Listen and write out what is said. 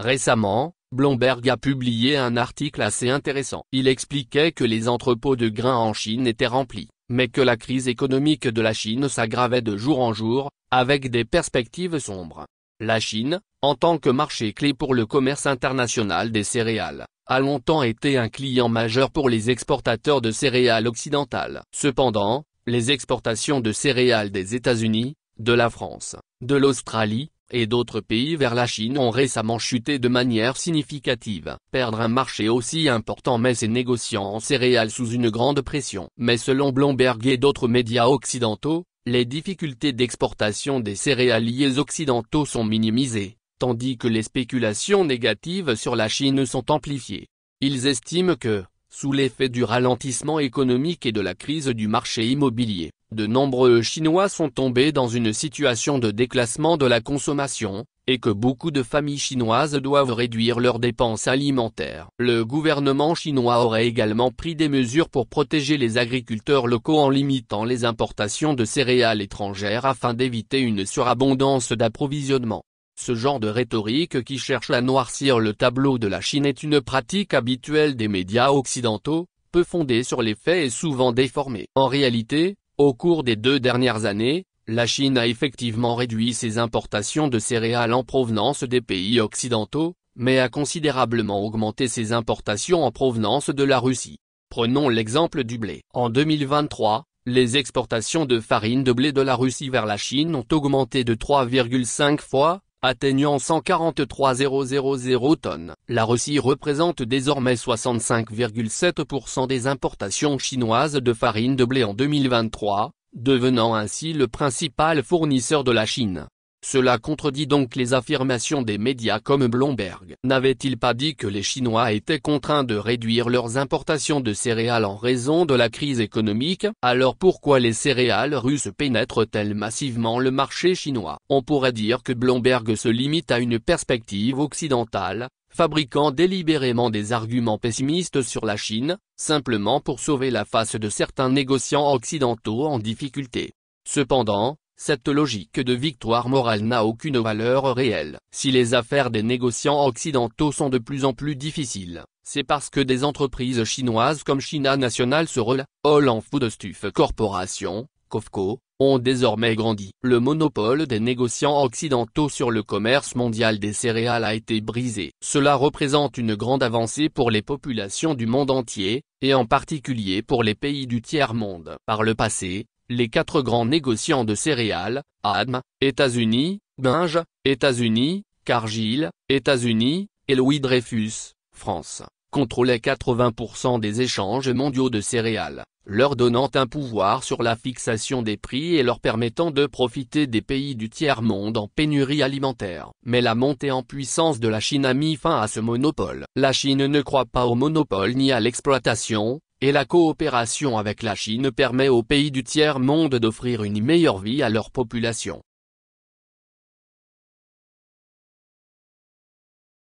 Récemment, Bloomberg a publié un article assez intéressant. Il expliquait que les entrepôts de grains en Chine étaient remplis, mais que la crise économique de la Chine s'aggravait de jour en jour, avec des perspectives sombres. La Chine, en tant que marché clé pour le commerce international des céréales, a longtemps été un client majeur pour les exportateurs de céréales occidentales. Cependant, les exportations de céréales des États-Unis, de la France, de l'Australie, et d'autres pays vers la Chine ont récemment chuté de manière significative. Perdre un marché aussi important met ces négociants en céréales sous une grande pression. Mais selon Bloomberg et d'autres médias occidentaux, les difficultés d'exportation des céréaliers occidentaux sont minimisées, tandis que les spéculations négatives sur la Chine sont amplifiées. Ils estiment que, sous l'effet du ralentissement économique et de la crise du marché immobilier, de nombreux Chinois sont tombés dans une situation de déclassement de la consommation, et que beaucoup de familles chinoises doivent réduire leurs dépenses alimentaires. Le gouvernement chinois aurait également pris des mesures pour protéger les agriculteurs locaux en limitant les importations de céréales étrangères afin d'éviter une surabondance d'approvisionnement. Ce genre de rhétorique qui cherche à noircir le tableau de la Chine est une pratique habituelle des médias occidentaux, peu fondée sur les faits et souvent déformée. En réalité, au cours des 2 dernières années, la Chine a effectivement réduit ses importations de céréales en provenance des pays occidentaux, mais a considérablement augmenté ses importations en provenance de la Russie. Prenons l'exemple du blé. En 2023, les exportations de farine de blé de la Russie vers la Chine ont augmenté de 3,5 fois, atteignant 143 000 tonnes. La Russie représente désormais 65,7% des importations chinoises de farine de blé en 2023, devenant ainsi le principal fournisseur de la Chine. Cela contredit donc les affirmations des médias comme Bloomberg. N'avait-il pas dit que les Chinois étaient contraints de réduire leurs importations de céréales en raison de la crise économique? Alors pourquoi les céréales russes pénètrent-elles massivement le marché chinois? On pourrait dire que Bloomberg se limite à une perspective occidentale, fabriquant délibérément des arguments pessimistes sur la Chine, simplement pour sauver la face de certains négociants occidentaux en difficulté. Cependant, cette logique de victoire morale n'a aucune valeur réelle. Si les affaires des négociants occidentaux sont de plus en plus difficiles, c'est parce que des entreprises chinoises comme China National Cereal, Holland Foodstuff Corporation, COFCO, ont désormais grandi. Le monopole des négociants occidentaux sur le commerce mondial des céréales a été brisé. Cela représente une grande avancée pour les populations du monde entier, et en particulier pour les pays du tiers-monde. Par le passé, les 4 grands négociants de céréales, ADM, États-Unis, Bunge, États-Unis, Cargill, États-Unis, et Louis Dreyfus, France, contrôlaient 80% des échanges mondiaux de céréales, leur donnant un pouvoir sur la fixation des prix et leur permettant de profiter des pays du tiers-monde en pénurie alimentaire. Mais la montée en puissance de la Chine a mis fin à ce monopole. La Chine ne croit pas au monopole ni à l'exploitation, et la coopération avec la Chine permet aux pays du tiers-monde d'offrir une meilleure vie à leur population.